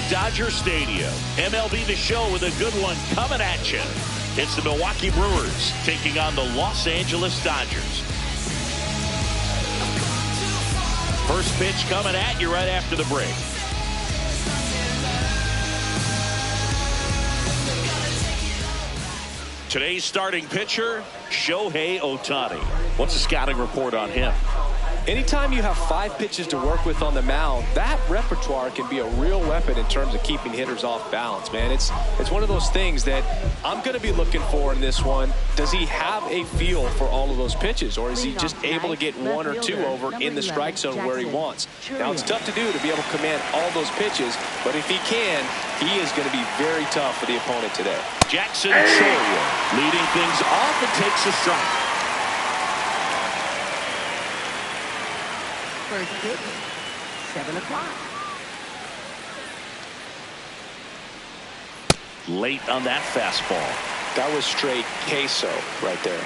Dodger Stadium. MLB The Show with a good one coming at you. It's the Milwaukee Brewers taking on the Los Angeles Dodgers. First pitch coming at you right after the break. Today's starting pitcher, Shohei Ohtani. What's the scouting report on him? Anytime you have 5 pitches to work with on the mound, that repertoire can be a real weapon in terms of keeping hitters off balance, man. It's one of those things that I'm going to be looking for in this one. Does he have a feel for all of those pitches, or is he just able to get 1 or 2 over in the strike zone where he wants? Now, it's tough to do to be able to command all those pitches, but if he can, he is going to be very tough for the opponent today. Jackson Chourio leading things off and takes a strike. First pitch, 7 o'clock. Late on that fastball. That was straight queso right there.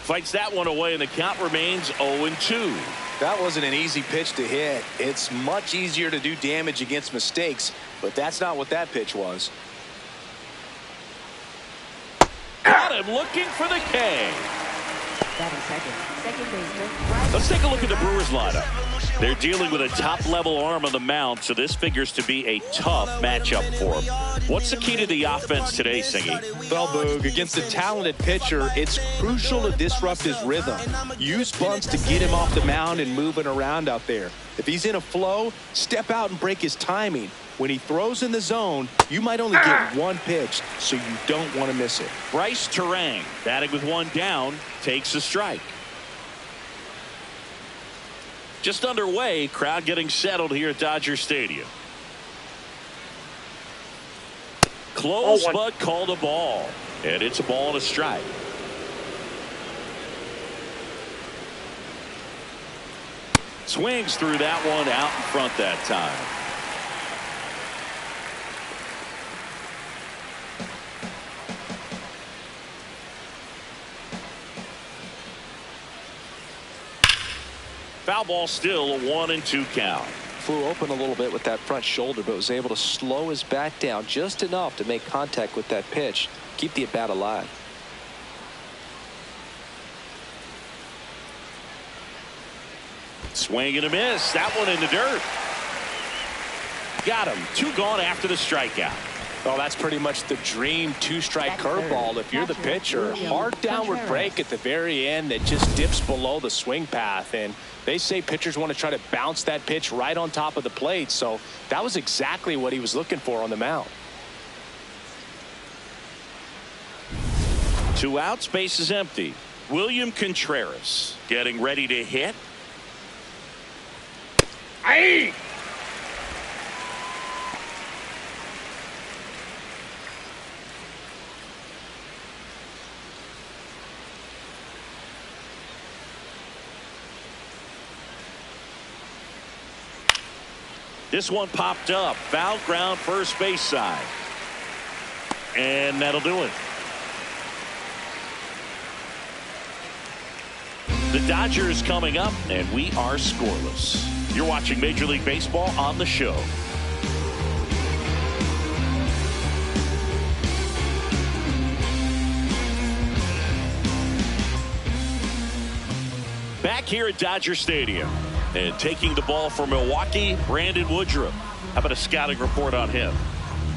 Fights that one away, and the count remains 0-2. That wasn't an easy pitch to hit. It's much easier to do damage against mistakes, but that's not what that pitch was. Got him looking for the K. Let's take a look at the Brewers lineup. They're dealing with a top-level arm on the mound, so this figures to be a tough matchup for them. What's the key to the offense today, Singy? Well, Boog, against a talented pitcher, it's crucial to disrupt his rhythm. Use bunts to get him off the mound and moving around out there. If he's in a flow, step out and break his timing. When he throws in the zone, you might only get 1 pitch, so you don't want to miss it. Bryce Terang, batting with 1 down, takes a strike. Just underway, crowd getting settled here at Dodger Stadium. Close, but called a ball. And it's a ball and a strike. Swings through that one out in front that time. Foul ball, still a 1-2 count. Flew open a little bit with that front shoulder, but was able to slow his bat down just enough to make contact with that pitch. Keep the at-bat alive. Swing and a miss. That one in the dirt. Got him. 2 gone after the strikeout. Well, that's pretty much the dream 2-strike curveball. If you're the pitcher, hard downward break at the very end that just dips below the swing path. And they say pitchers want to try to bounce that pitch right on top of the plate. So that was exactly what he was looking for on the mound. 2 outs, base is empty. William Contreras getting ready to hit. Aye! This one popped up. Foul ground, first base side. And that'll do it. The Dodgers coming up, and we are scoreless. You're watching Major League Baseball on the Show. Back here at Dodger Stadium. And taking the ball for Milwaukee, Brandon Woodruff. How about a scouting report on him?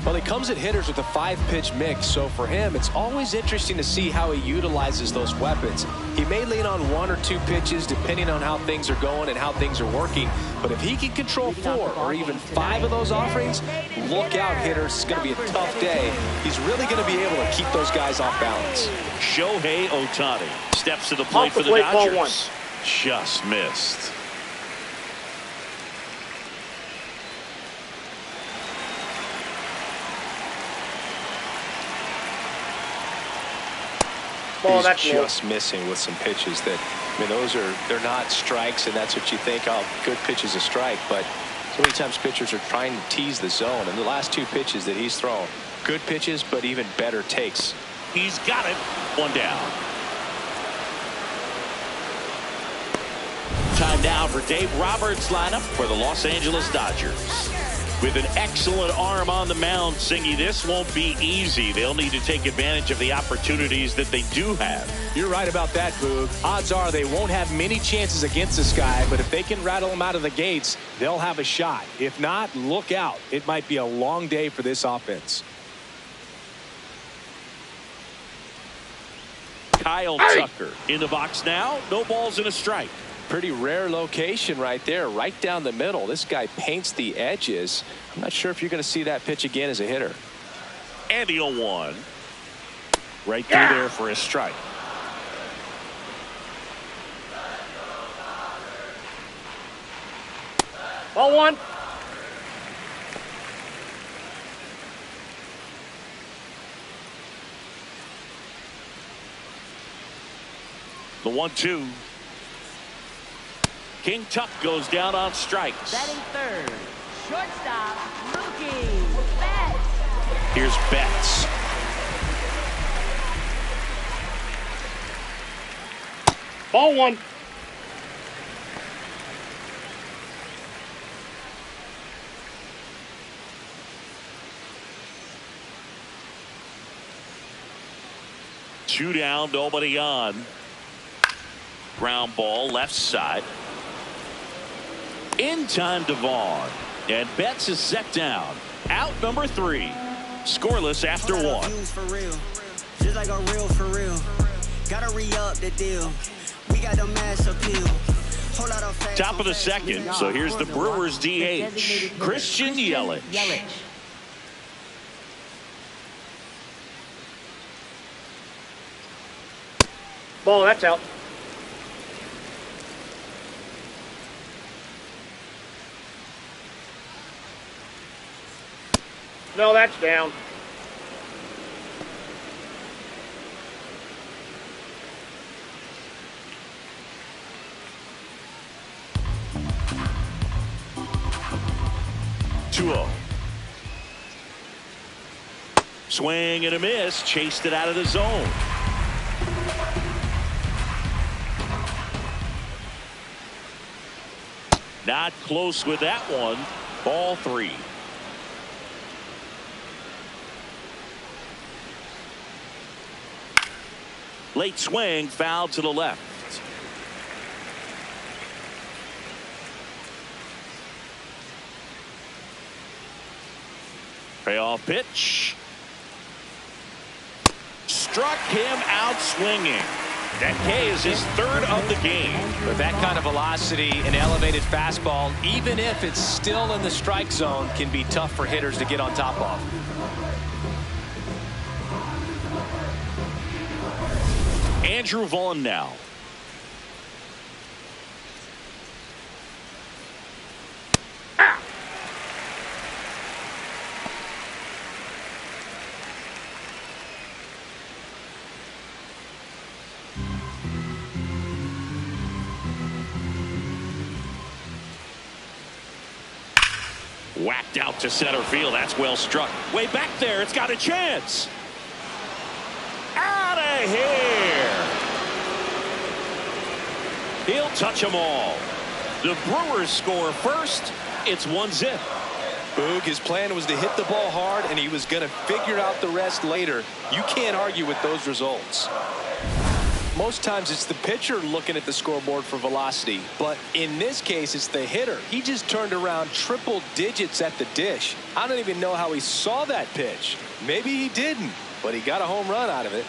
Well, he comes at hitters with a 5-pitch mix, so for him, it's always interesting to see how he utilizes those weapons. He may lean on 1 or 2 pitches depending on how things are going and how things are working, but if he can control 4 or even 5 of those offerings, look out, hitters. It's going to be a tough day. He's really going to be able to keep those guys off balance. Shohei Ohtani steps to the plate for the Dodgers. Just missed. He's just missing with some pitches that, I mean, they're not strikes, and that's what you think, oh, good pitch is a strike, but so many times pitchers are trying to tease the zone, and the last 2 pitches that he's thrown, good pitches, but even better takes. He's got it. 1 down. Time now for Dave Roberts' lineup for the Los Angeles Dodgers. With an excellent arm on the mound, Singy, this won't be easy. They'll need to take advantage of the opportunities that they do have. You're right about that, Boog. Odds are they won't have many chances against this guy, but if they can rattle him out of the gates, they'll have a shot. If not, look out. It might be a long day for this offense. Kyle Tucker in the box now. No balls and a strike. Pretty rare location right there, right down the middle. This guy paints the edges. I'm not sure if you're going to see that pitch again as a hitter. And the 0-1. Right through there for a strike. Ball one. The 1-2. King Tuck goes down on strikes. Batting third, shortstop, Mookie Betts. Here's Betts. Ball one. Two down, nobody on. Ground ball left side. In time to Vaughn. And Betts is set down. Out number 3. Scoreless after 1. For real. Just like a real for real. Gotta re-up the deal. We got the mass appeal. Top of the second. So here's the Brewers DH. Christian Yelich. Ball, that's out. No, that's down. Swing and a miss. Chased it out of the zone. Not close with that one. Ball 3. Late swing, foul to the left. Payoff pitch. Struck him out swinging. That K is his 3rd of the game. With that kind of velocity, an elevated fastball, even if it's still in the strike zone, can be tough for hitters to get on top of. Andrew Vaughn now. Whacked out to center field. That's well struck. Way back there. It's got a chance. Out of here. He'll touch them all. The Brewers score first. It's 1-0. Boog, his plan was to hit the ball hard, and he was going to figure out the rest later. You can't argue with those results. Most times it's the pitcher looking at the scoreboard for velocity, but in this case it's the hitter. He just turned around triple digits at the dish. I don't even know how he saw that pitch. Maybe he didn't, but he got a home run out of it.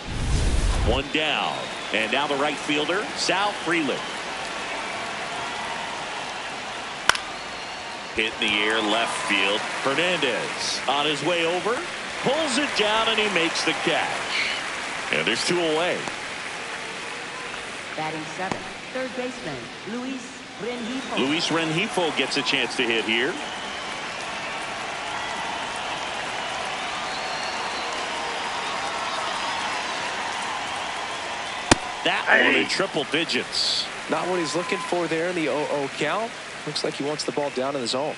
1 down, and now the right fielder, Sal Frelick. Hit in the air left field. Hernandez on his way over, pulls it down, and he makes the catch. And there's 2 away. Batting 7th, third baseman, Luis Rengifo. Luis Rengifo gets a chance to hit here. That one in triple digits. Not what he's looking for there in the 0-0 count. Looks like he wants the ball down in the zone.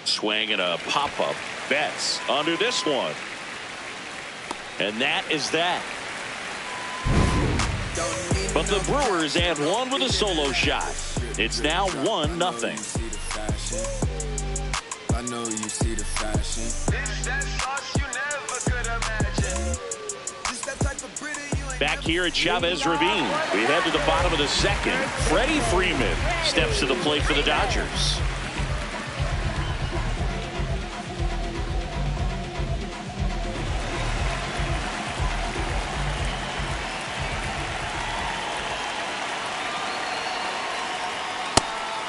Swing and a pop-up. Betts under this one. And that is that. But the Brewers and one with a solo shot. It's now 1-0. I know you see the fashion. It's that sauce you never could imagine. Just that type of pretty you ain't Back here at Chavez Ravine, we head to the bottom of the second. Freddie Freeman steps to the plate for the Dodgers.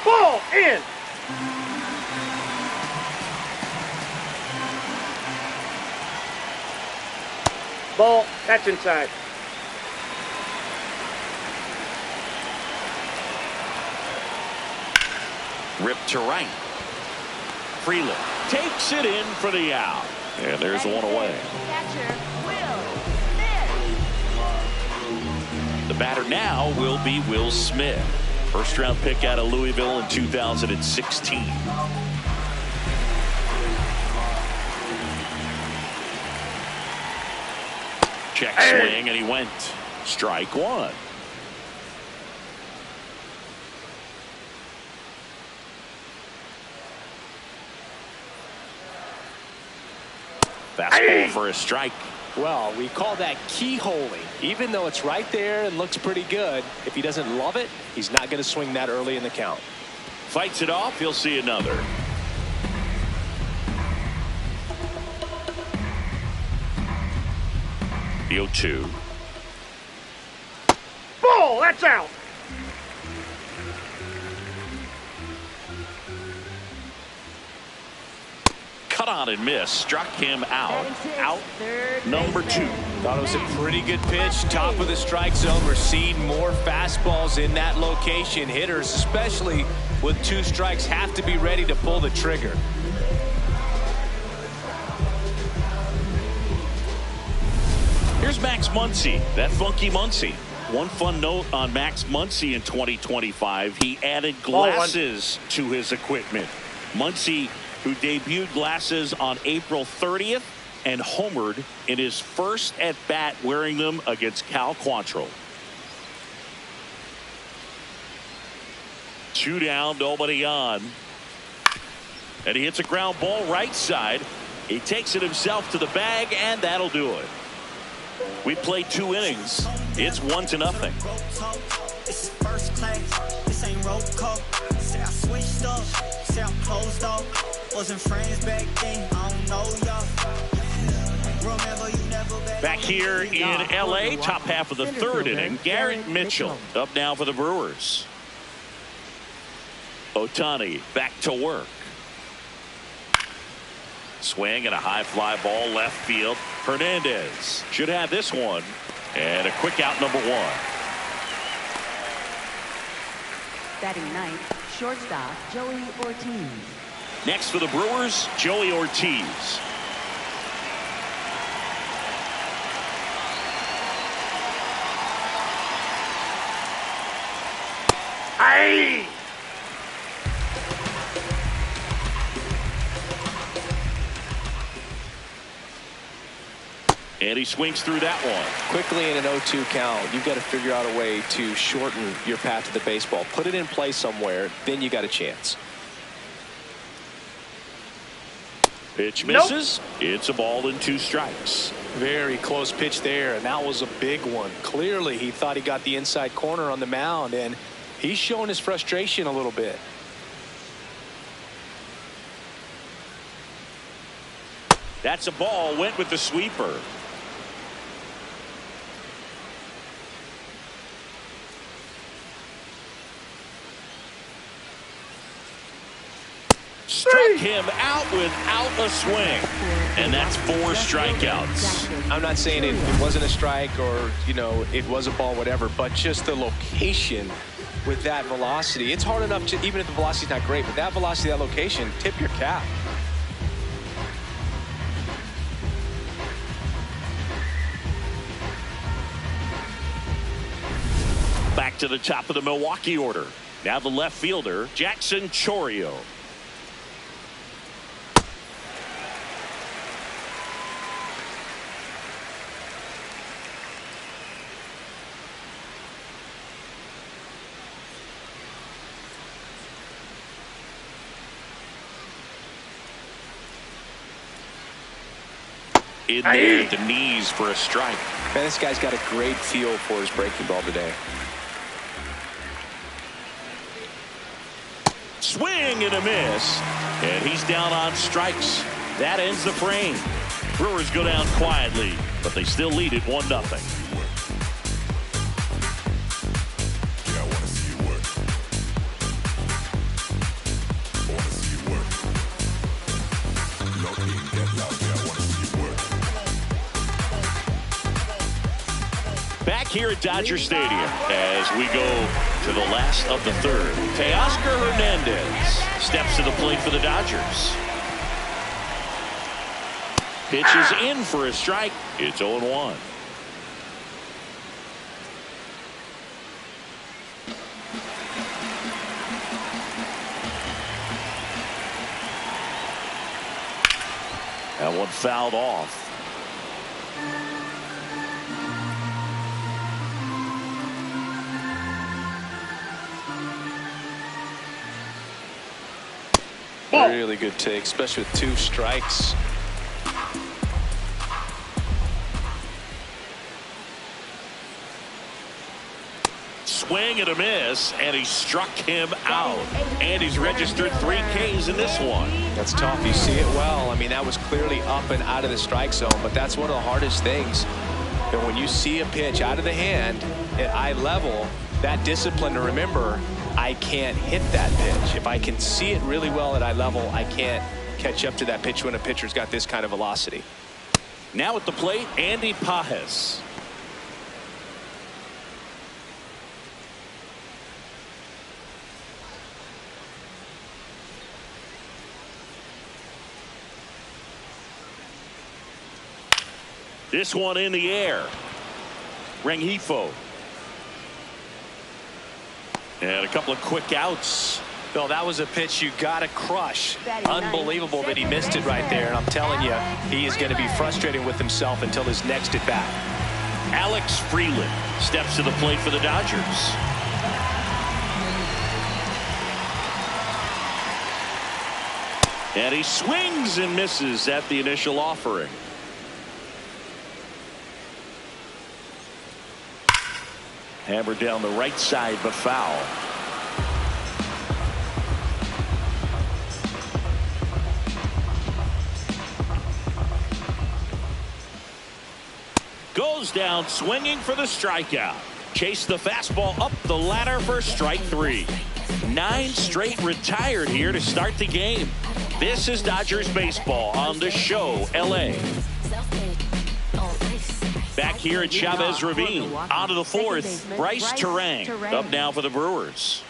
Ball in. Ball, that's inside. Ripped to right. Freeland takes it in for the out. And there's one away. Catcher, Will Smith. The batter now will be Will Smith. First round pick out of Louisville in 2016. Check swing, and he went. Strike one. Fastball for a strike. Well, we call that keyholing. Even though it's right there and looks pretty good, if he doesn't love it, he's not going to swing that early in the count. Fights it off. He'll see another. The 0-2. Ball, that's out. Cut on and miss. Struck him out. Out Third number 2. Thought it was a pretty good pitch. Top of the strike zone. We're seeing more fastballs in that location. Hitters, especially with 2 strikes, have to be ready to pull the trigger. Here's Max Muncy, that funky Muncy. One fun note on Max Muncy in 2025, he added glasses to his equipment. Muncy, who debuted glasses on April 30th and homered in his first at-bat wearing them against Cal Quantrill. 2 down, nobody on. And he hits a ground ball right side. He takes it himself to the bag, and that'll do it. We played 2 innings. It's 1-0. This is first class. This ain't roll call. Say I switched up. Say I'm closed off. Wasn't friends back then. I don't know y'all. Remember you never Back here in L.A., top half of the 3rd inning, Garrett Mitchell up now for the Brewers. Ohtani back to work. Swing and a high fly ball left field. Hernandez should have this one. And a quick out, number 1. Batting ninth, shortstop Joey Ortiz. Next for the Brewers, Joey Ortiz. Aye. And he swings through that one. Quickly in an 0-2 count, you've got to figure out a way to shorten your path to the baseball. Put it in play somewhere, then you got a chance. Pitch misses. It's a ball and 2 strikes. Very close pitch there, and that was a big one. Clearly, he thought he got the inside corner on the mound, and he's showing his frustration a little bit. That's a ball. Went with the sweeper. Struck him out without a swing. And that's 4 strikeouts. I'm not saying it wasn't a strike or, you know, it was a ball, whatever, but just the location with that velocity. It's hard enough to, even if the velocity's not great, but that velocity, that location, tip your cap. Back to the top of the Milwaukee order. Now the left fielder, Jackson Chourio. in there at the knees for a strike. Man, this guy's got a great feel for his breaking ball today. Swing and a miss, and he's down on strikes. That ends the frame. Brewers go down quietly, but they still lead it 1-0. Back here at Dodger Stadium as we go to the last of the third. Teoscar Hernandez steps to the plate for the Dodgers. Pitch is in for a strike. It's 0-1. That one fouled off. Really good take, especially with 2 strikes. Swing and a miss, and he struck him out. And he's registered 3 Ks in this one. That's tough. You see it well. I mean, that was clearly up and out of the strike zone, but that's one of the hardest things. And when you see a pitch out of the hand at eye level, that discipline to remember, I can't hit that pitch. If I can see it really well at eye level, I can't catch up to that pitch when a pitcher's got this kind of velocity. Now at the plate, Andy Pajes. This one in the air. Rengifo. And a couple of quick outs. Bill, that was a pitch you got to crush. Unbelievable that he missed it right there. And I'm telling you, he is going to be frustrated with himself until his next at bat. Alex Freeland steps to the plate for the Dodgers. And he swings and misses at the initial offering. Hammered down the right side, but foul. Goes down swinging for the strikeout. Chase the fastball up the ladder for strike 3. 9 straight retired here to start the game. This is Dodgers baseball on the Show LA. Back here at Chavez Ravine. On to the 4th. Bryce Terang up now for the Brewers.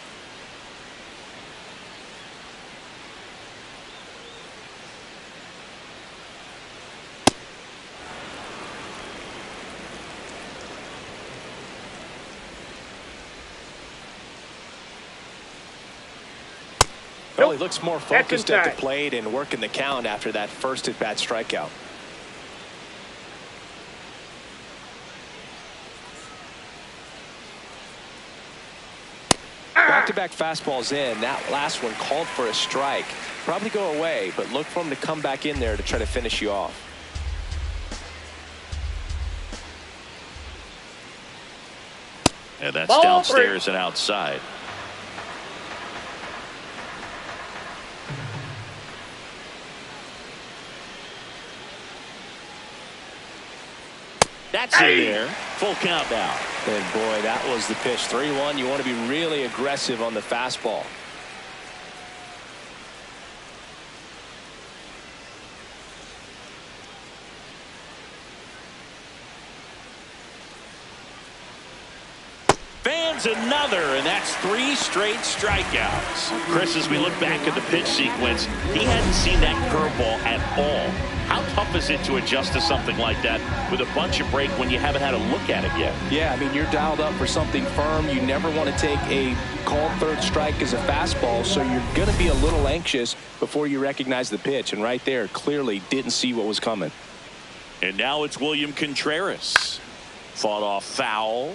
Well, he looks more focused at the plate and working the count after that first at-bat strikeout. Back-to-back fastballs in. That last one called for a strike. Probably go away, but look for him to come back in there to try to finish you off. And that's downstairs and outside. That's in there. Full count now. And boy, that was the pitch. 3-1. You want to be really aggressive on the fastball. Fans another, and that's 3 straight strikeouts. Chris, as we look back at the pitch sequence, he hadn't seen that curveball at all. How tough is it to adjust to something like that with a bunch of break when you haven't had a look at it yet? Yeah, I mean, you're dialed up for something firm. You never want to take a called third strike as a fastball, so you're going to be a little anxious before you recognize the pitch. And right there, clearly didn't see what was coming. And now it's William Contreras. Fought off foul.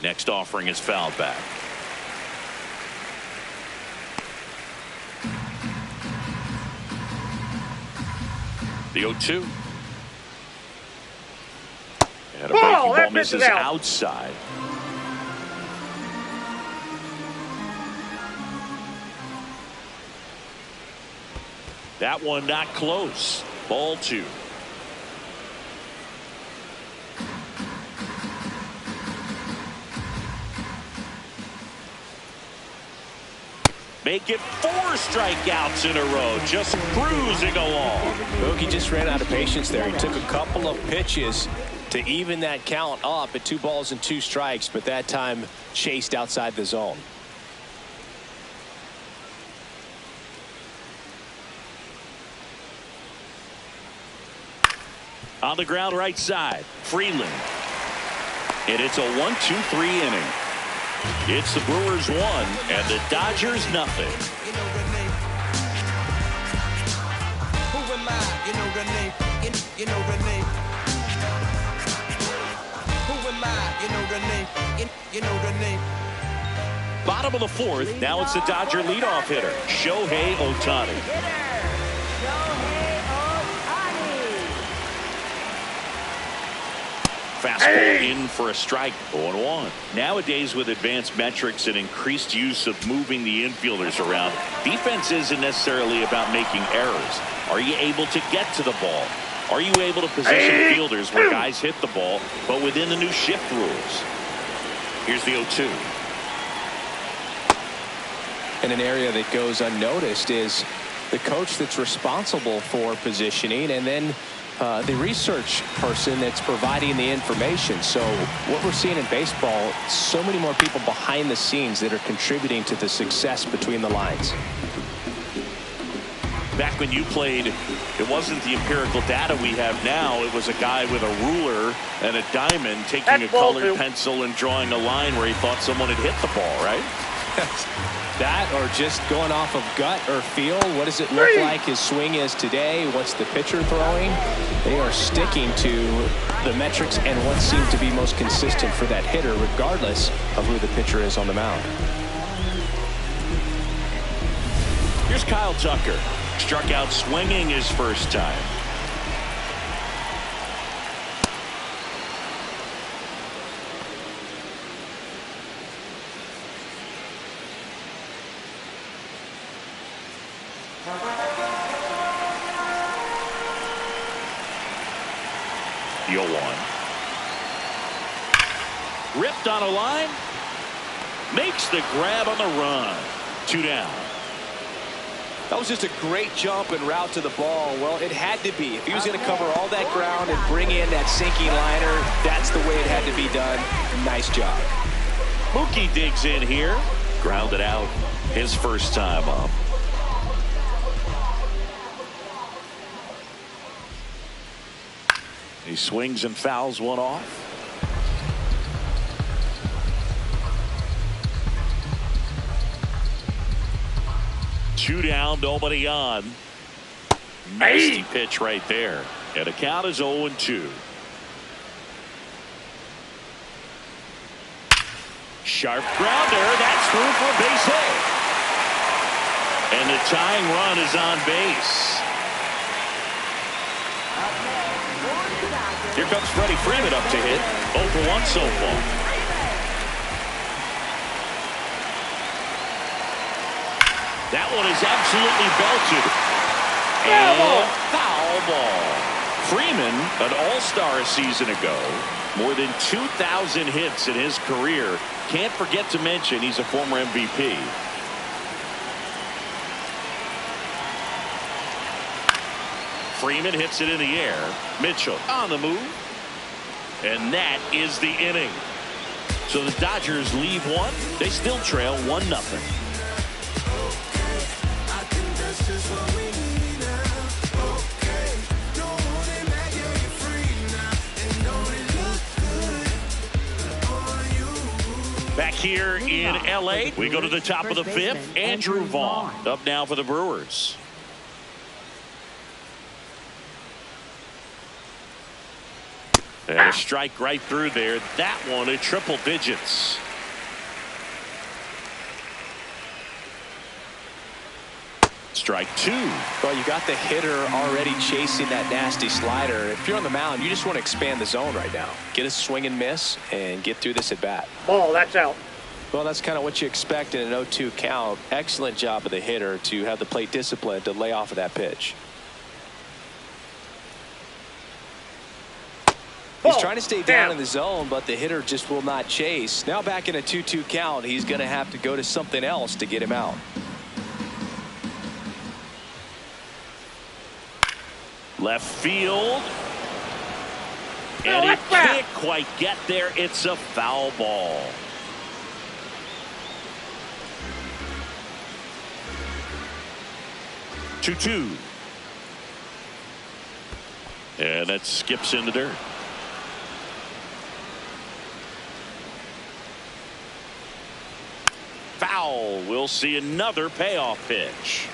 Next offering is fouled back. The 0-2. And a breaking ball misses outside. That one not close. Ball 2. Make it 4 strikeouts in a row, just cruising along. Mookie just ran out of patience there. He took a couple of pitches to even that count up at 2 balls and 2 strikes, but that time chased outside the zone. On the ground right side, Freeland. And it's a 1-2-3 inning. It's the Brewers 1 and the Dodgers nothing. Who am I? You know the name. You know the name. Who am I? You know the name. You know the name. Bottom of the 4th. Now it's the Dodger leadoff hitter, Shohei Ohtani. Fastball in for a strike. 0-1. Nowadays, with advanced metrics and increased use of moving the infielders around, defense isn't necessarily about making errors. Are you able to get to the ball? Are you able to position fielders where guys hit the ball, but within the new shift rules? Here's the 0-2. And an area that goes unnoticed is the coach that's responsible for positioning, and then the research person that's providing the information. So what we're seeing in baseball, so many more people behind the scenes that are contributing to the success between the lines. Back when you played, it wasn't the empirical data we have now. It was a guy with a ruler and a diamond taking a colored pencil and drawing a line where he thought someone had hit the ball, right? That, or just going off of gut or feel. What does it look like his swing is today? What's the pitcher throwing? They are sticking to the metrics and what seemed to be most consistent for that hitter, regardless of who the pitcher is on the mound. Here's Kyle Tucker. Struck out swinging his first time. The 0-1. Ripped on a line. Makes the grab on the run. 2 down. That was just a great jump and route to the ball. Well, it had to be. If he was going to cover all that ground and bring in that sinking liner, that's the way it had to be done. Nice job. Mookie digs in here. Grounded out his first time up. He swings and fouls one off. Two down, nobody on. Nasty pitch right there. And the count is 0-2. Sharp grounder. That's through for a base hit. And the tying run is on base. Here comes Freddie Freeman up to hit. 0 for 1 so far. That one is absolutely belted. And foul ball. Freeman, an all-star a season ago. More than 2,000 hits in his career. Can't forget to mention he's a former MVP. Freeman hits it in the air. Mitchell on the move. And that is the inning. So the Dodgers leave one. They still trail 1-0. Back here in L.A., we go to the top of the 5th. Andrew Vaughn up now for the Brewers. And a strike right through there. That one in triple digits. Strike two. Well, you got the hitter already chasing that nasty slider. If you're on the mound, you just want to expand the zone right now. Get a swing and miss and get through this at bat. Ball, that's out. Well, that's kind of what you expect in an 0-2 count. Excellent job of the hitter to have the plate discipline to lay off of that pitch. He's trying to stay down in the zone, but the hitter just will not chase. Now back in a 2-2 count, he's going to have to go to something else to get him out. Left field. And he can't quite get there. It's a foul ball. Two. And that skips in the dirt. Foul. We'll see another payoff pitch.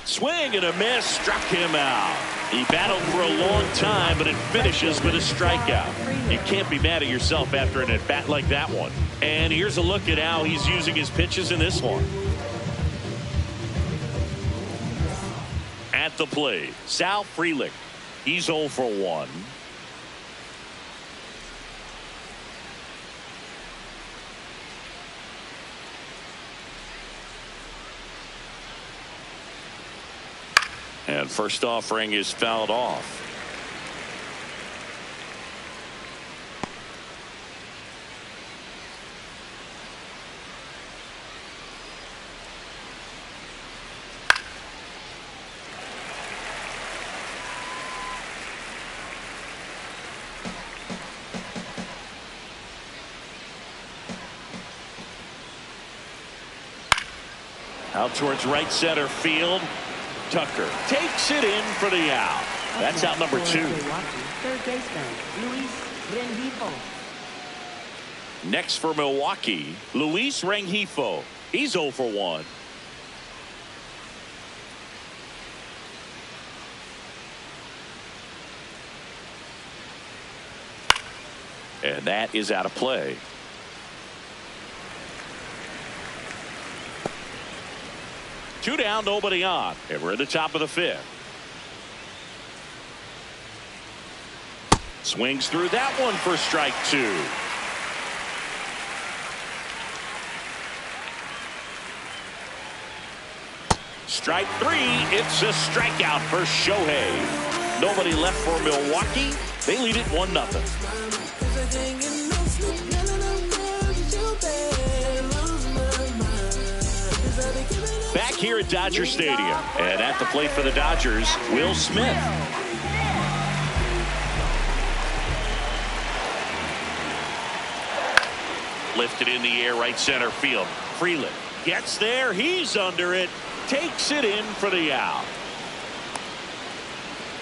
Swing and a miss, struck him out. He battled for a long time, but it finishes with a strikeout. You can't be mad at yourself after an at-bat like that one. And here's a look at how he's using his pitches in this one. At the plate, Sal Frelick. He's 0 for 1. And first offering is fouled off. Out towards right center field. Tucker takes it in for the out. That's out number 2. Third baseman, Luis Rengifo. Next for Milwaukee, Luis Rengifo. He's 0 for 1. And that is out of play. Two down, nobody on, and we're at the top of the 5th. Swings through that one for strike 2. Strike 3. It's a strikeout for Shohei. Nobody left for Milwaukee. They lead it 1-0. Back here at Dodger Stadium, and at the plate for the Dodgers, Will Smith. Lifted in the air, right center field. Frelick gets there. He's under it. Takes it in for the out.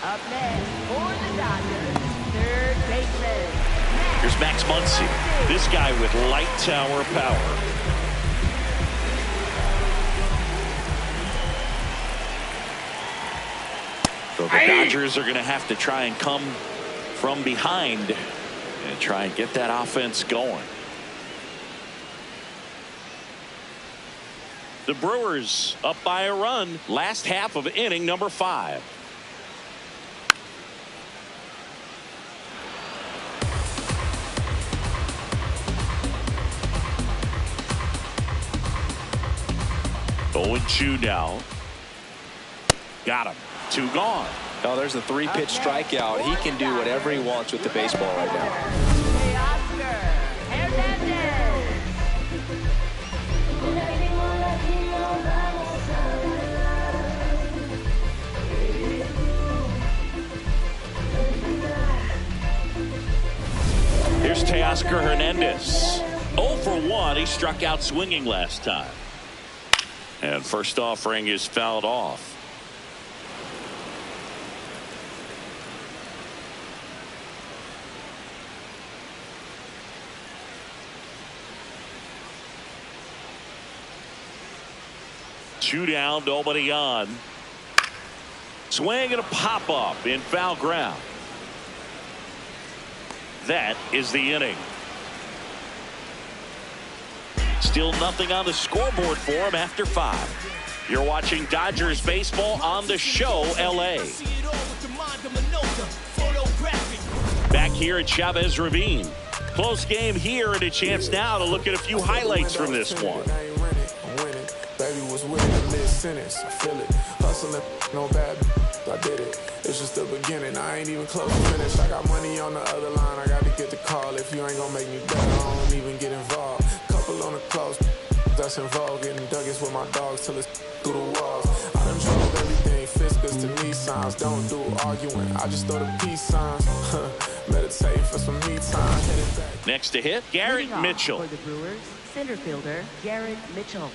Up next for the Dodgers, third baseman. Here's Max Muncy. This guy with light tower power. So the Dodgers are going to have to try and come from behind and try and get that offense going. The Brewers up by a run. Last half of inning number 5. Oh, and 2 now. Got him. 2 gone. Oh, there's a 3-pitch strikeout. He can do whatever he wants with the baseball right now. Here's Teoscar Hernandez. 0 for 1. He struck out swinging last time. And first offering is fouled off. 2 down, nobody on. Swing and a pop up in foul ground. That is the inning. Still nothing on the scoreboard for him after 5. You're watching Dodgers baseball on the Show LA. Back here at Chavez Ravine. Close game here and a chance now to look at a few highlights from this one. Baby was with it mid-sentence. I feel it. Hustling, no bad. I did it. It's just the beginning. I ain't even close to finish. I got money on the other line. I got to get the call. If you ain't gonna make me better, I don't even get involved. Couple on the close. That's involved. Getting duggets with my dogs till it's through the walls. I done drove everything. Fiscus to Nissans. Don't do arguing. I just throw the peace signs. Meditating for some me time. Next to hit, Garrett Mitchell. For the Brewers, center fielder Garrett Mitchell.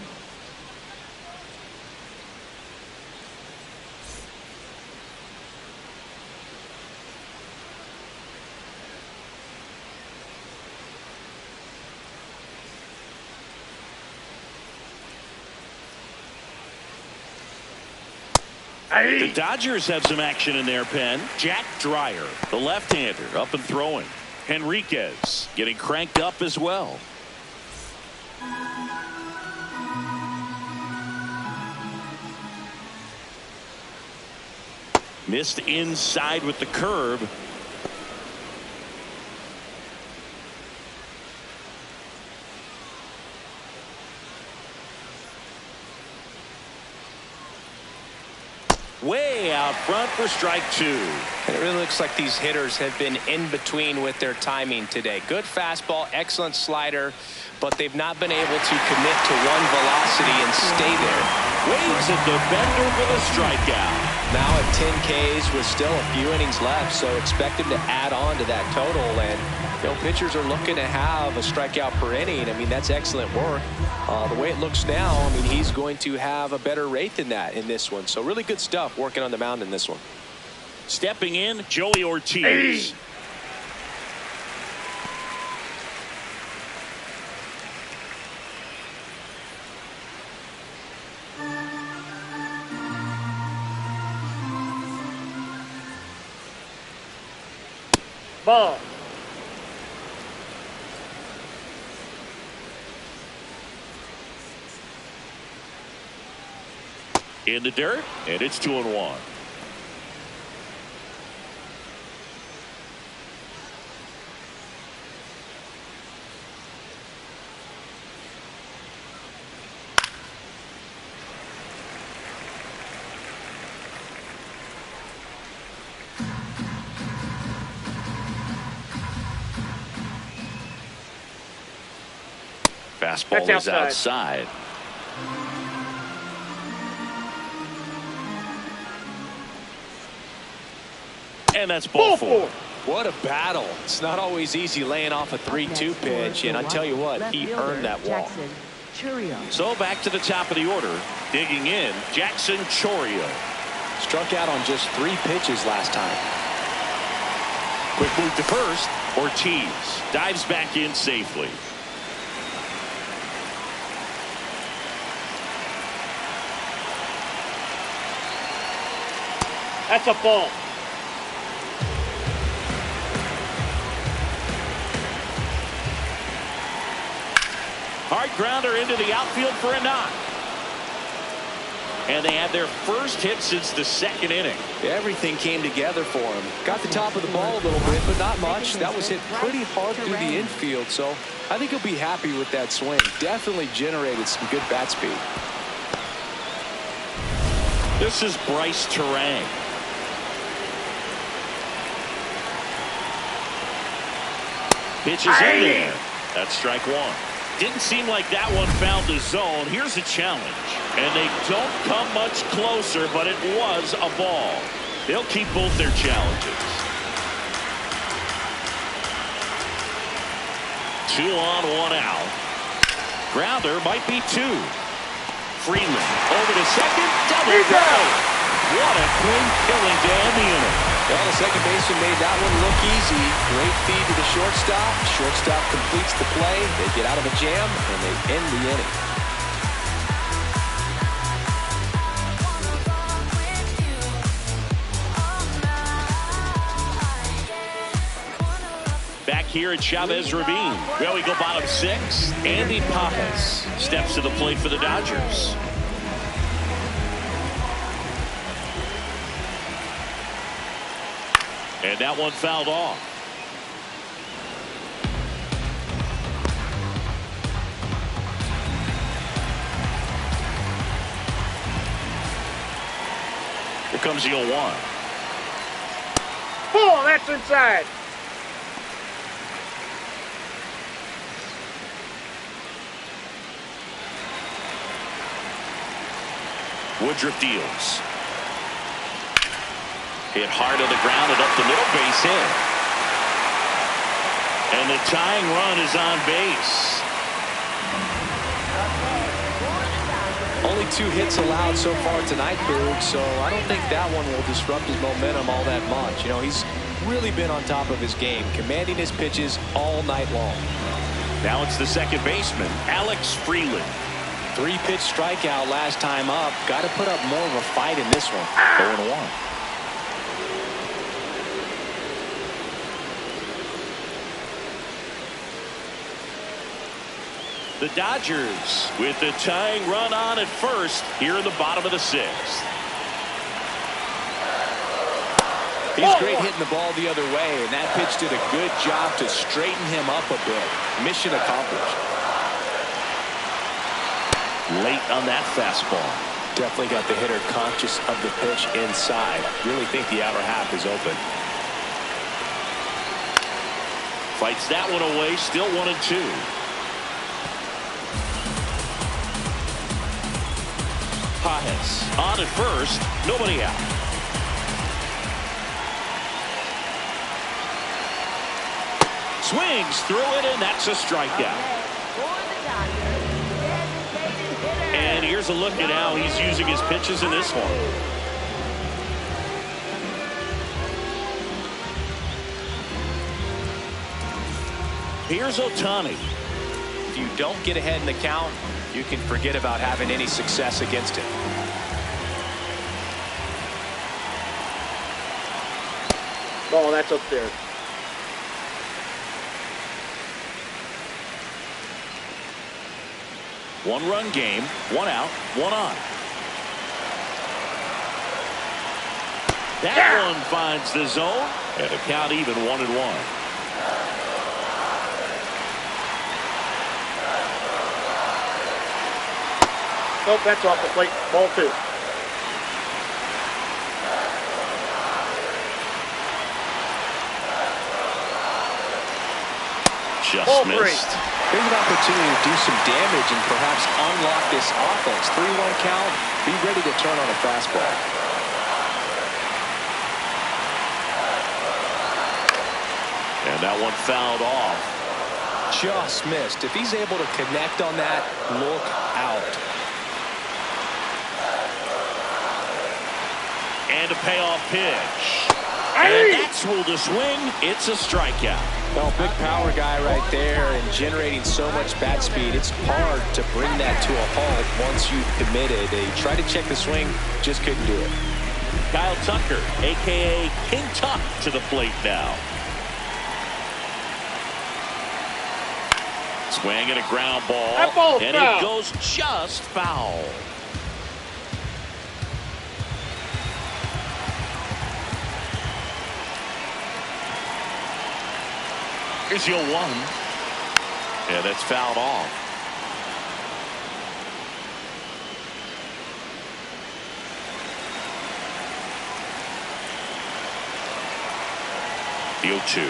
The Dodgers have some action in their pen. Jack Dreyer, the left-hander, up and throwing. Henriquez getting cranked up as well. Missed inside with the curve. Way out front for strike 2. And it really looks like these hitters have been in between with their timing today. Good fastball, excellent slider, but they've not been able to commit to one velocity and stay there. Waves at the bender for the strikeout. Now at 10 Ks with still a few innings left, so expect him to add on to that total. And pitchers are looking to have a strikeout per inning. I mean, that's excellent work. The way it looks now, I mean, he's going to have a better rate than that in this one. So really good stuff working on the mound in this one. Stepping in, Joey Ortiz. Ball. In the dirt, and it's 2-1. Fastball is outside. And that's ball 4. What a battle. It's not always easy laying off a 3-2 pitch, and I tell you what, he earned that walk. So back to the top of the order. Digging in, Jackson Chourio. Struck out on just 3 pitches last time. Quick move to first. Ortiz dives back in safely. That's a ball. Hard grounder into the outfield for a knock. And they had their first hit since the 2nd inning. Everything came together for him. Got the top of the ball a little bit, but not much. That was hit pretty hard through the infield, so I think he'll be happy with that swing. Definitely generated some good bat speed. This is Bryce Terang. Pitches in there. That's strike 1. Didn't seem like that one found the zone. Here's a challenge. And they don't come much closer, but it was a ball. They'll keep both their challenges. 2 on, 1 out. Grounder might be 2. Freeland over to second. Double play. What a clean killing to end the inning. Well, the second baseman made that one look easy. Great feed to the shortstop. Shortstop completes the play. They get out of a jam, and they end the inning. here at Chavez Ravine. Well, we go bottom 6. Andy Pajas steps to the plate for the Dodgers. And that one fouled off. Here comes the 0-1. Oh, that's inside. Woodruff deals. Hit hard on the ground and up the middle, base hit. And the tying run is on base. Only 2 hits allowed so far tonight, Boog, so I don't think that one will disrupt his momentum all that much. You know, he's really been on top of his game, commanding his pitches all night long. Now it's the second baseman, Alex Freeland. 3-pitch strikeout last time up. Got to put up more of a fight in this one. 0-1. The Dodgers with the tying run on at first here in the bottom of the 6th. He's great hitting the ball the other way, and that pitch did a good job to straighten him up a bit. Mission accomplished. Late on that fastball. Definitely got the hitter conscious of the pitch inside. Really think the outer half is open. Fights that one away, still 1-2. Pajas on at first, nobody out. Swings through it, and that's a strikeout. And here's a look at how he's using his pitches in this one. Here's Ohtani. If you don't get ahead in the count, you can forget about having any success against him. Oh, that's up there. One-run game, 1 out, 1 on. That one finds the zone, and a count even 1-1. Nope, that's off the plate. Ball 2. Just missed. Here's an opportunity to do some damage and perhaps unlock this offense. 3-1 count. Be ready to turn on a fastball. And that one fouled off. Just missed. If he's able to connect on that, look out. And a payoff pitch. And that's ruled a swing. It's a strikeout. Well, big power guy right there and generating so much bat speed. It's hard to bring that to a halt once you've committed. They tried to check the swing, just couldn't do it. Kyle Tucker, a.k.a. King Tuck, to the plate now. Swing and a ground ball. And it goes just foul. Here's your 1. Yeah, that's fouled off. The 0-2.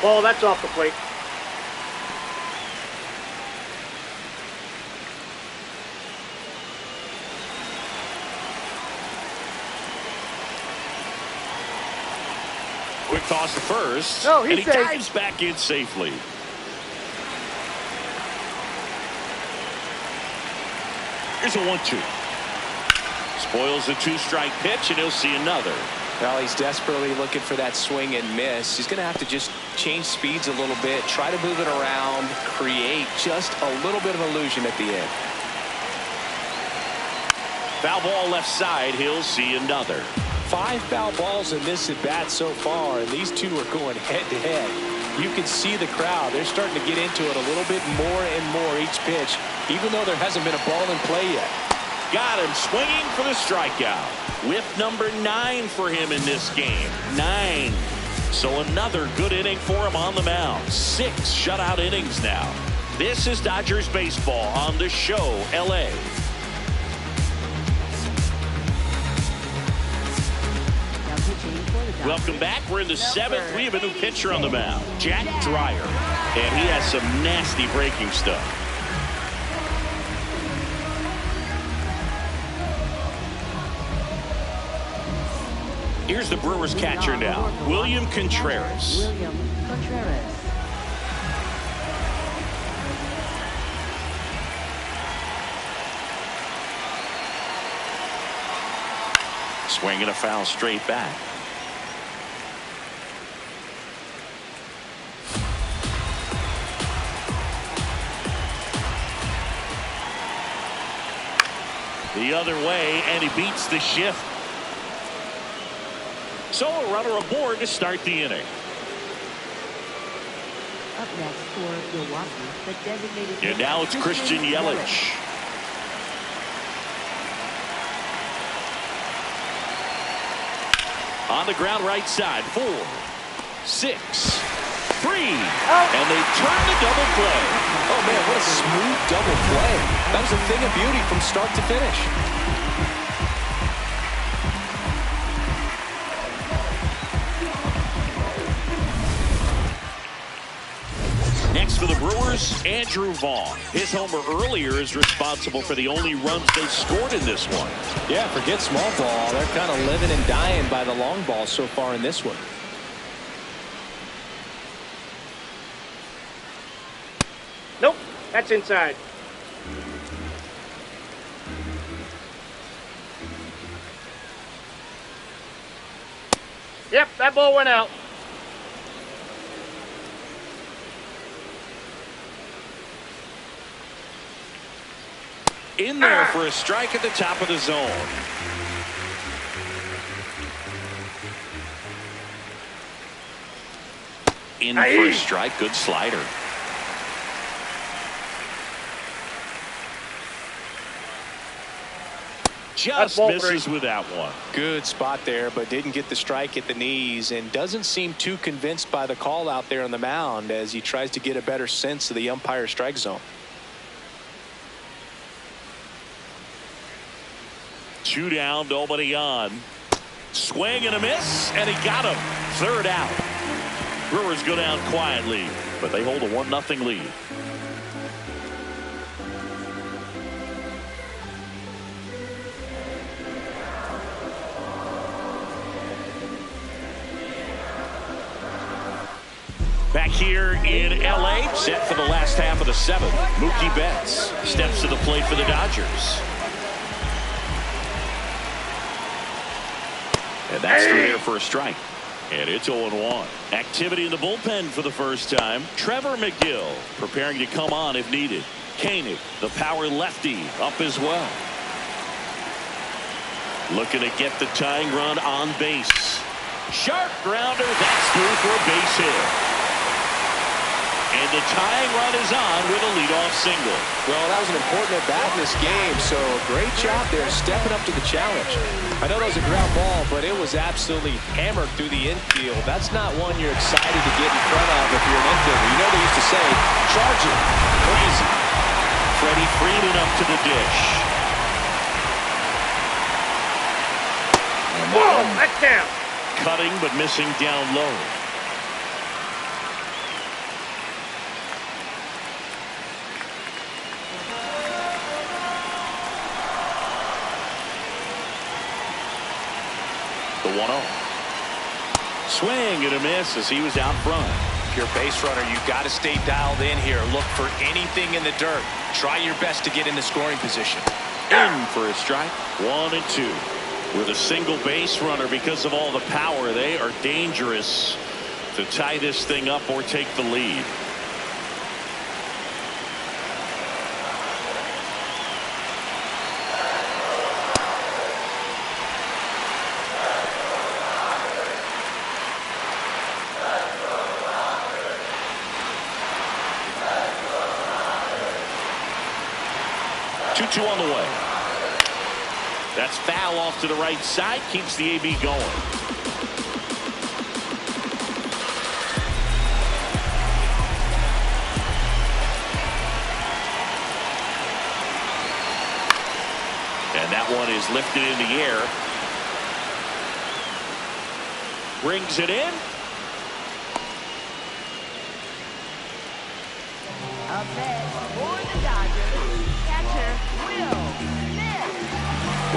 Ball, that's off the plate. Quick toss to first. No, and he dives back in safely. Here's a 1-2. Spoils the 2-strike pitch, and he'll see another. Well, he's desperately looking for that swing and miss. He's going to have to just change speeds a little bit, try to move it around, create just a little bit of illusion at the end. Foul ball left side. He'll see another. 5 foul balls in this at bat so far, and these two are going head to head. You can see the crowd. They're starting to get into it a little bit more and more each pitch, even though there hasn't been a ball in play yet. Got him swinging for the strikeout. Whip number 9 for him in this game. 9. So another good inning for him on the mound. 6 shutout innings now. This is Dodgers baseball on the Show, LA. Welcome back. We're in the 7th. We have a new pitcher on the mound, Jack Dreyer, and he has some nasty breaking stuff. Here's the Brewers catcher now, William Contreras. Swinging a foul straight back. The other way, and he beats the shift. So a runner aboard to start the inning. Up next for Milwaukee, the designated. And now it's Christian Yelich. On the ground right side, 4, 6, 3, and they turn the double play. Oh man, what a smooth double play. That was a thing of beauty from start to finish. Next for the Brewers, Andrew Vaughn. His homer earlier is responsible for the only runs they scored in this one. Yeah, forget small ball. They're kind of living and dying by the long ball so far in this one. Nope, that's inside. Yep, that ball went out. In there for a strike at the top of the zone. In for a strike, good slider. Just misses with that one. Good spot there, but didn't get the strike at the knees, and doesn't seem too convinced by the call out there on the mound as he tries to get a better sense of the umpire's strike zone. 2 down, nobody on. Swing and a miss, and he got him. 3rd out. Brewers go down quietly, but they hold a 1-0 lead. Back here in LA, set for the last half of the 7th. Mookie Betts steps to the plate for the Dodgers. And that's the hitter for a strike. And it's 0-1. Activity in the bullpen for the first time. Trevor McGill preparing to come on if needed. Koenig, the power lefty, up as well. Looking to get the tying run on base. Sharp grounder. That's through for a base hit. And the tying run is on with a leadoff single. Well, that was an important at bat in this game, so great job there stepping up to the challenge. I know that was a ground ball, but it was absolutely hammered through the infield. That's not one you're excited to get in front of if you're an infielder. You know they used to say, charge it. Crazy. Freddie Freeman up to the dish. Whoa, that's down. Cutting but missing down low. The 1-0. Swing and a miss as he was out front. If you're a base runner, you've got to stay dialed in here. Look for anything in the dirt. Try your best to get into scoring position. In for a strike. 1-2. With a single base runner, because of all the power, they are dangerous to tie this thing up or take the lead. Two on the way. That's foul off to the right side. Keeps the AB going. And that one is lifted in the air. Brings it in. Up next for the Dodgers, catcher Will Smith.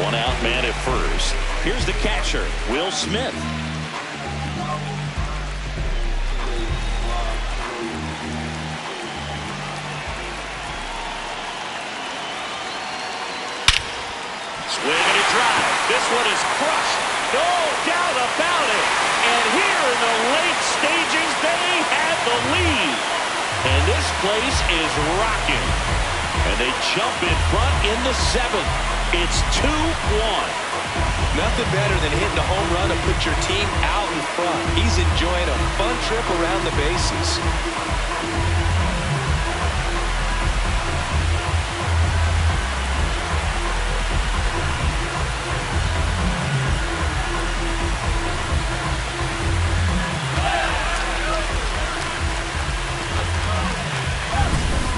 One out, man at first. Here's the catcher, Will Smith. Swing and a drive. This one is crushed. No doubt about it. And here in the late stages, they had the lead. And this place is rocking. And they jump in front in the seventh. It's 2-1. Nothing better than hitting a home run to put your team out in front. He's enjoying a fun trip around the bases.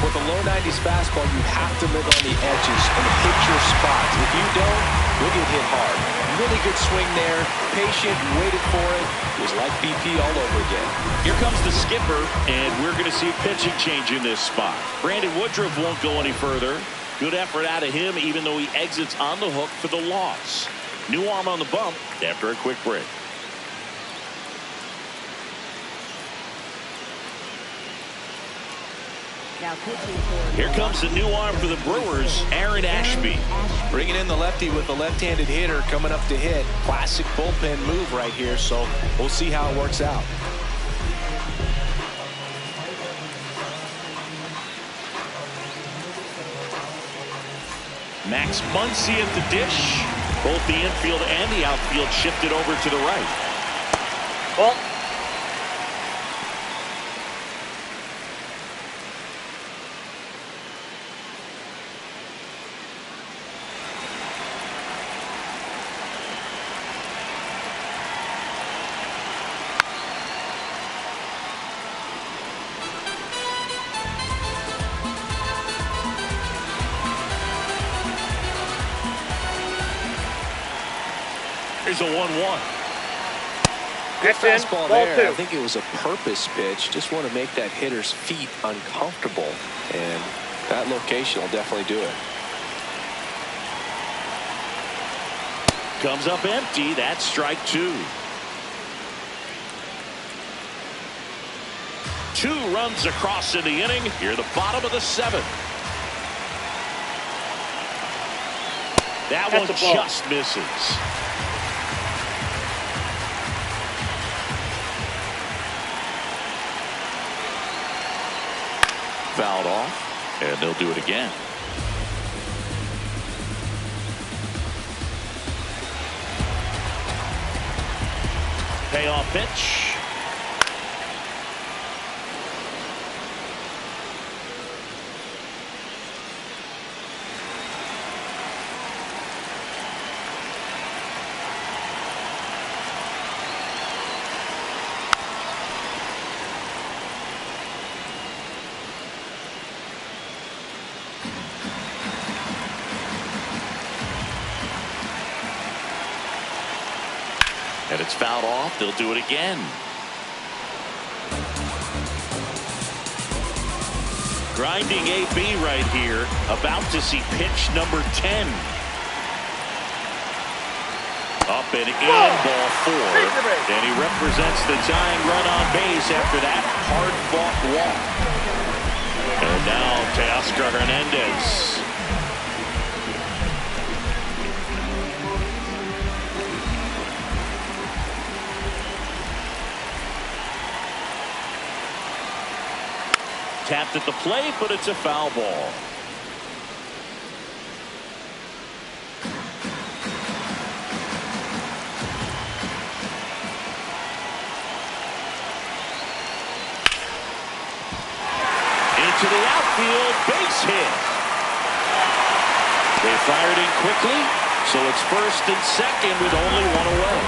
With a low 90s fastball, you have to live on the edges and hit your spots. If you don't, you'll get hit hard. Really good swing there. Patient, waited for it. It was like BP all over again. Here comes the skipper, and we're going to see a pitching change in this spot. Brandon Woodruff won't go any further. Good effort out of him, even though he exits on the hook for the loss. New arm on the bump after a quick break. Now pitching for Here comes the new arm for the Brewers, Aaron Ashby. Bringing in the lefty with the left-handed hitter coming up to hit. Classic bullpen move right here, so we'll see how it works out. Max Muncy at the dish. Both the infield and the outfield shifted over to the right. Ball. Here's a 1-1. Good That's in. fastball Ball there. two. I think it was a purpose pitch. Just want to make that hitter's feet uncomfortable. And that location will definitely do it. Comes up empty. That's strike two. 2 runs across in the inning. Here, the bottom of the seventh. That That's one a ball. just misses. Fouled off, and they'll do it again. Payoff pitch. And it's fouled off. They'll do it again. Grinding AB right here. About to see pitch number 10. Up and in, ball 4. And he represents the tying run on base after that hard-fought walk. And now Teoscar Hernandez. Tapped at the plate, but it's a foul ball. Into the outfield, base hit. They fired in quickly, so it's first and second with only one away.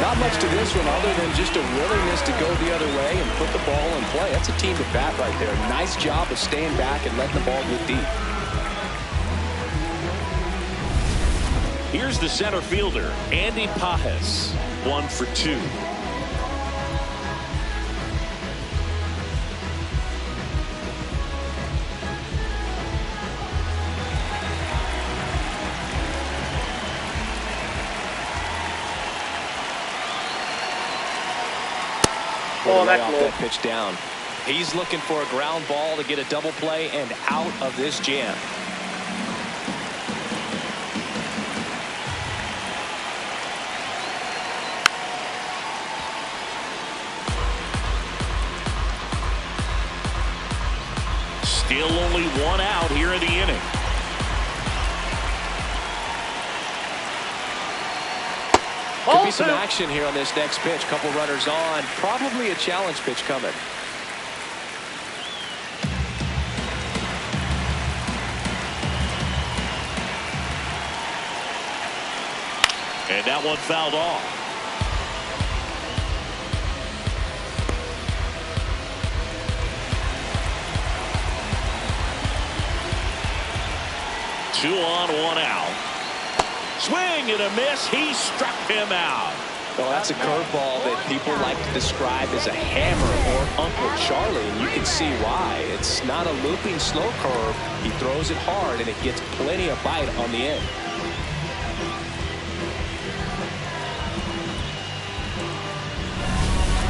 Not much to this one other than just a willingness to go the other way and put the ball in play. That's a team at bat right there. Nice job of staying back and letting the ball get deep. Here's the center fielder, Andy Pajes, 1 for 2. Lay off that pitch down. He's looking for a ground ball to get a double play and out of this jam. Still only one out here in the inning. Could be some action here on this next pitch. Couple runners on. Probably a challenge pitch coming. And that one fouled off. Two on, one out. Swing and a miss. He struck him out. Well, that's a curveball that people like to describe as a hammer or Uncle Charlie, and you can see why. It's not a looping slow curve. He throws it hard, and it gets plenty of bite on the end.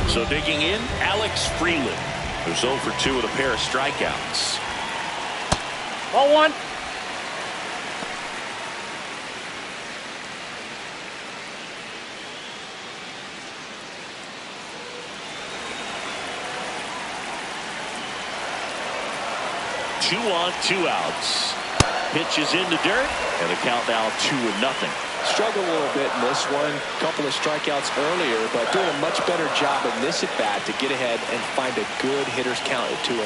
So digging in, Alex Freeland, who's 0 for 2 with a pair of strikeouts. Ball 1. Two on, 2 outs. Pitch is in the dirt, and the count now 2-0. Struggled a little bit in this one. Couple of strikeouts earlier, but doing a much better job in this at bat to get ahead and find a good hitter's count at 2-0.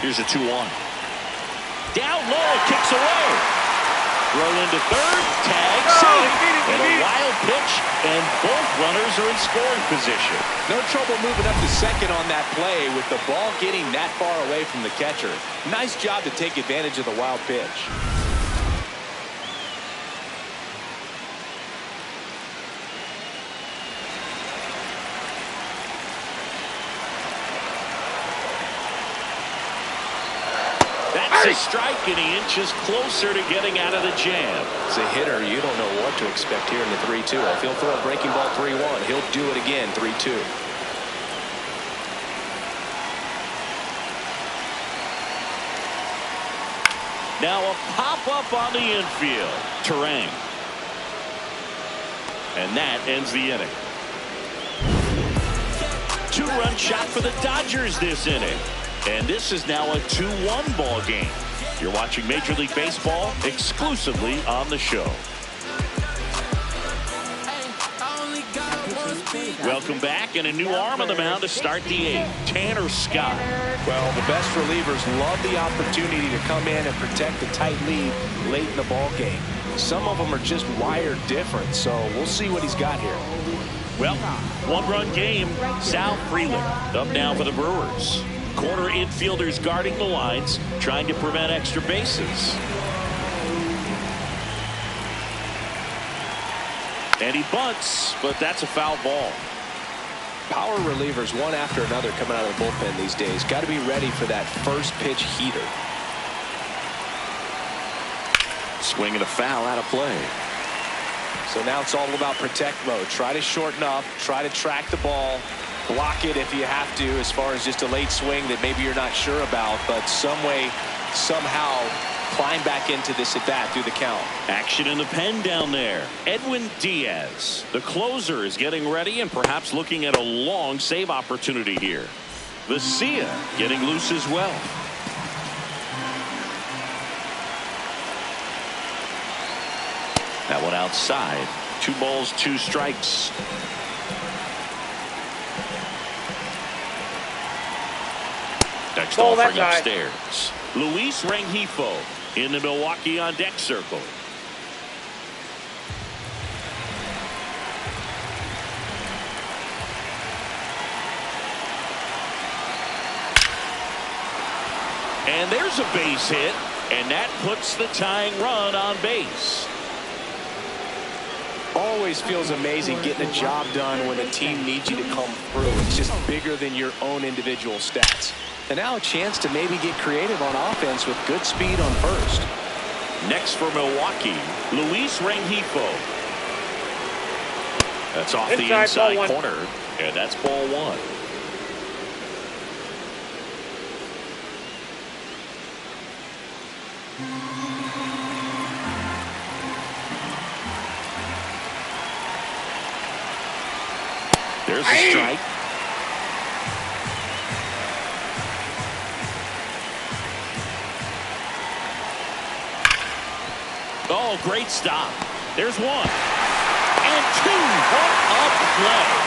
Here's a 2-1. Down low, kicks away. Throw into third, tag, safe, and a wild pitch, and both runners are in scoring position. No trouble moving up to second on that play with the ball getting that far away from the catcher. Nice job to take advantage of the wild pitch. That's a strike, and he inches closer to getting out of the jam. As a hitter, you don't know what to expect here in the 3-2. If he'll throw a breaking ball 3-1, he'll do it again 3-2. Now a pop-up on the infield. Terang. And that ends the inning. 2-run shot for the Dodgers this inning. And this is now a 2-1 ball game. You're watching Major League Baseball exclusively on the Show. Welcome back, and a new arm on the mound to start the 8th, Tanner Scott. Well, the best relievers love the opportunity to come in and protect the tight lead late in the ball game. Some of them are just wired different, so we'll see what he's got here. Well, 1-run game. Sal Freeland up now for the Brewers. Corner infielders guarding the lines, trying to prevent extra bases. And he bunts, but that's a foul ball. Power relievers one after another coming out of the bullpen these days. Got to be ready for that first pitch heater. Swing and a foul out of play. So now it's all about protect mode. Try to shorten up, try to track the ball. Block it if you have to, as far as just a late swing that maybe you're not sure about, but some way, somehow climb back into this at bat through the count. Action in the pen down there. Edwin Diaz, the closer, is getting ready and perhaps looking at a long save opportunity here. Vesia getting loose as well. That one outside. 2 balls, 2 strikes. Next offering upstairs. Luis Rengifo in the Milwaukee on deck circle. And there's a base hit, and that puts the tying run on base. Always feels amazing getting a job done when the team needs you to come through. It's just bigger than your own individual stats. And now a chance to maybe get creative on offense with good speed on first. Next for Milwaukee, Luis Rengifo. That's off the inside corner, and that's ball 1. There's a strike. Oh, great stop. There's 1 and 2. What a play.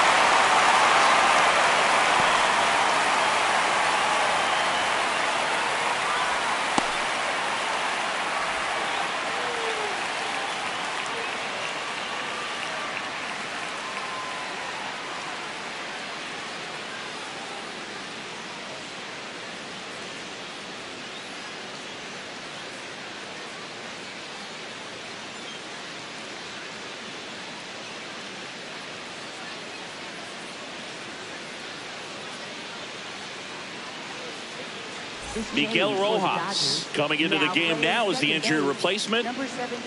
Miguel Rojas coming into the game now as the injury replacement. Number 72,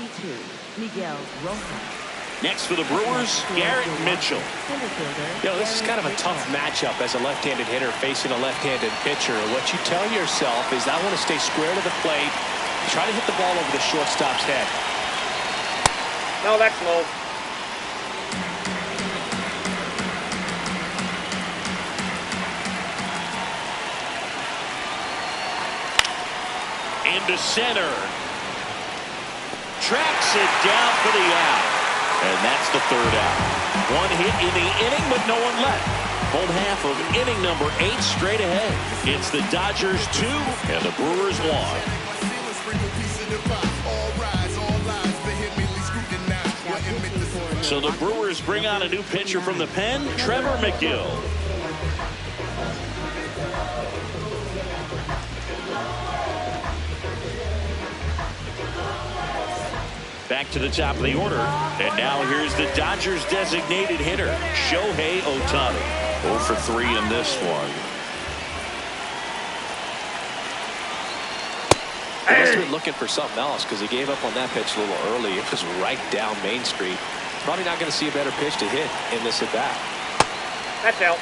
Miguel Rojas. Next for the Brewers, Garrett Mitchell. This is kind of a tough matchup as a left-handed hitter facing a left-handed pitcher. What you tell yourself is I want to stay square to the plate, try to hit the ball over the shortstop's head. No, that's low. Into center. Tracks it down for the out. And that's the 3rd out. 1 hit in the inning, but no one left. Home half of inning number 8 straight ahead. It's the Dodgers 2 and the Brewers 1. So the Brewers bring on a new pitcher from the pen, Trevor McGill. Back to the top of the order, and now here's the Dodgers designated hitter, Shohei Ohtani. 0 for 3 in this one. He must have been looking for something else because he gave up on that pitch a little early. It was right down Main Street. Probably not going to see a better pitch to hit in this at bat. That's out.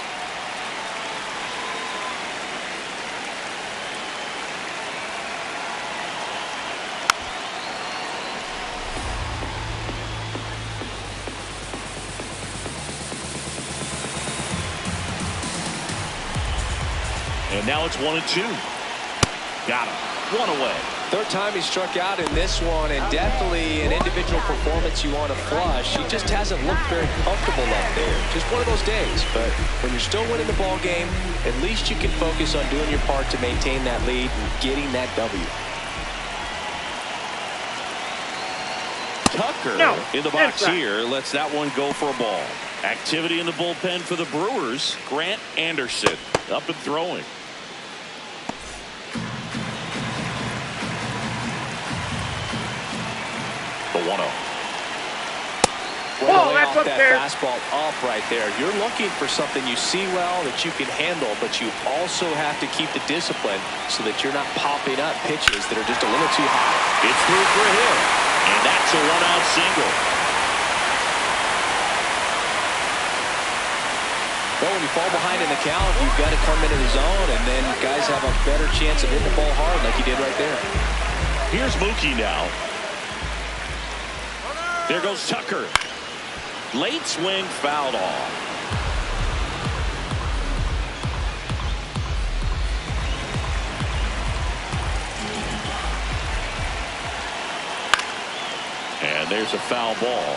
And now it's 1 and 2. Got him. 1 away. 3rd time he struck out in this one, and definitely an individual performance you want to flush. He just hasn't looked very comfortable up there. Just one of those days. But when you're still winning the ball game, at least you can focus on doing your part to maintain that lead and getting that W. Tucker in the box here lets that one go for a ball. Activity in the bullpen for the Brewers. Grant Anderson up and throwing. The 1-0. Oh, that's up that there. Fastball up right there. You're looking for something you see well that you can handle, but you also have to keep the discipline so that you're not popping up pitches that are just a little too high. It's through for a hit, and that's a 1-out single. Well, when you fall behind in the count, you've got to come into the zone, and then guys have a better chance of hitting the ball hard like he did right there. Here's Mookie now. There goes Tucker. Late swing, fouled off. And there's a foul ball.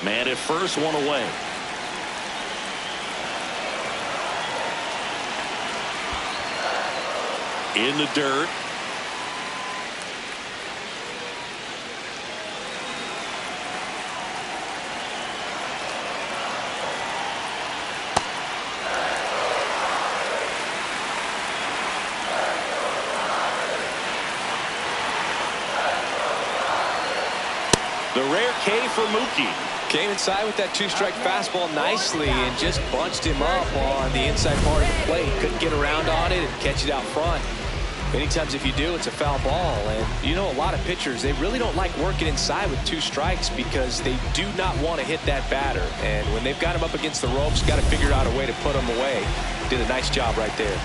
Man at first, one away. In the dirt. The rare K for Mookie. Came inside with that two-strike fastball nicely and just bunched him up on the inside part of the plate. Couldn't get around on it and catch it out front. Many times if you do, it's a foul ball. And you know, a lot of pitchers, they really don't like working inside with two strikes because they do not want to hit that batter. And when they've got him up against the ropes, got to figure out a way to put him away. Did a nice job right there.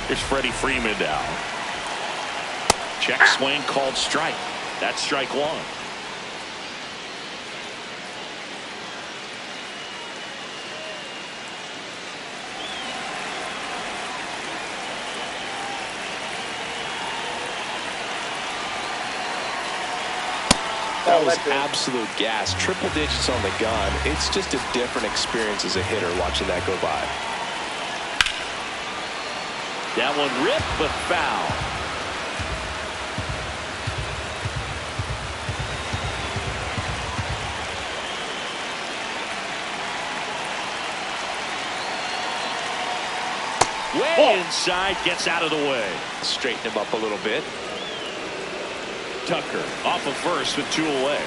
Here's Freddie Freeman now. Check swing called strike. That's strike one. That was absolute gas. Triple digits on the gun. It's just a different experience as a hitter watching that go by. That one ripped, but foul. Way inside, gets out of the way. Straighten him up a little bit. Tucker off of first with two away.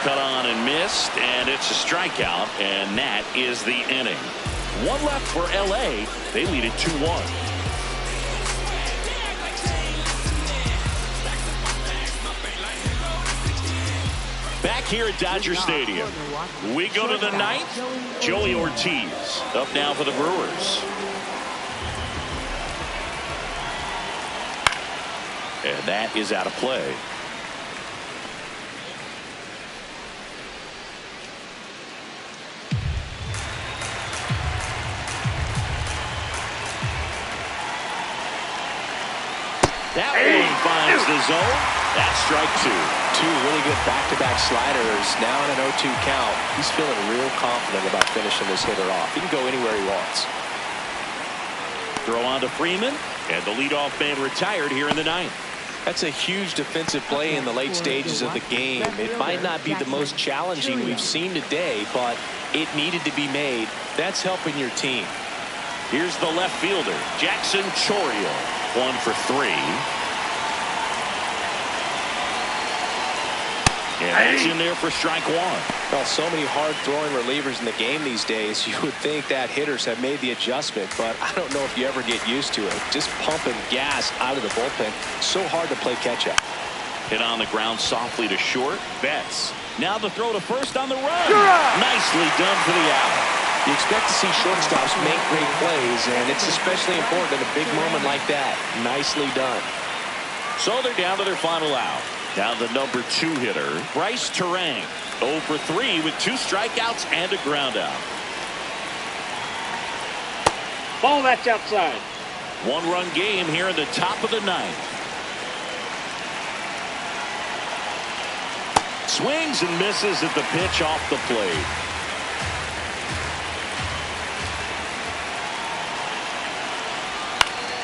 Cut on and missed, and it's a strikeout, and that is the inning. One left for LA. They lead it 2-1. Back here at Dodger Stadium, we go to the ninth. Joey Ortiz up now for the Brewers. And that is out of play. That one finds the zone. That's strike two. Two really good back-to-back sliders. Now in an 0-2 count. He's feeling real confident about finishing this hitter off. He can go anywhere he wants. Throw on to Freeman, and the leadoff man retired here in the ninth. That's a huge defensive play in the late stages of the game. It might not be the most challenging we've seen today, but it needed to be made. That's helping your team. Here's the left fielder, Jackson Chourio, 1 for 3. And that's in there for strike one. Well, so many hard-throwing relievers in the game these days, you would think that hitters have made the adjustment, but I don't know if you ever get used to it. Just pumping gas out of the bullpen. So hard to play catch-up. Hit on the ground softly to short. Betts. Now the throw to first on the run. Nicely done for the out. You expect to see shortstops make great plays, and it's especially important in a big moment like that. Nicely done. So they're down to their final out. Now the number 2 hitter, Bryce Terang, 0 for 3 with 2 strikeouts and a ground out. Ball, that's outside. 1-run game here in the top of the ninth. Swings and misses at the pitch off the plate.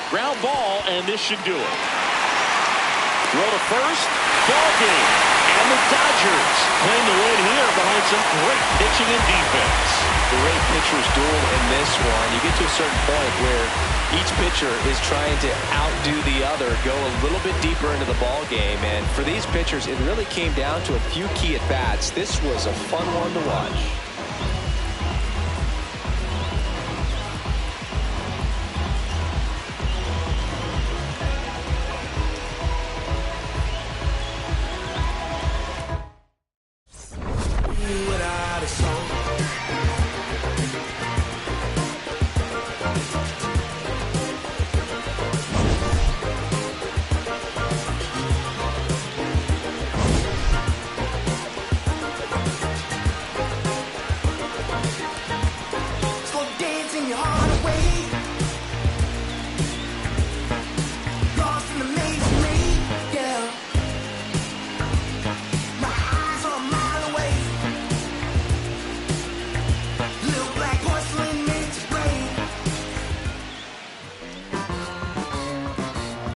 Ground ball, and this should do it. Throw to first, ball game. And the Dodgers claim the win here behind some great pitching and defense. Great pitchers duel in this one. You get to a certain point where each pitcher is trying to outdo the other, go a little bit deeper into the ball game. And for these pitchers, it really came down to a few key at-bats. This was a fun one to watch.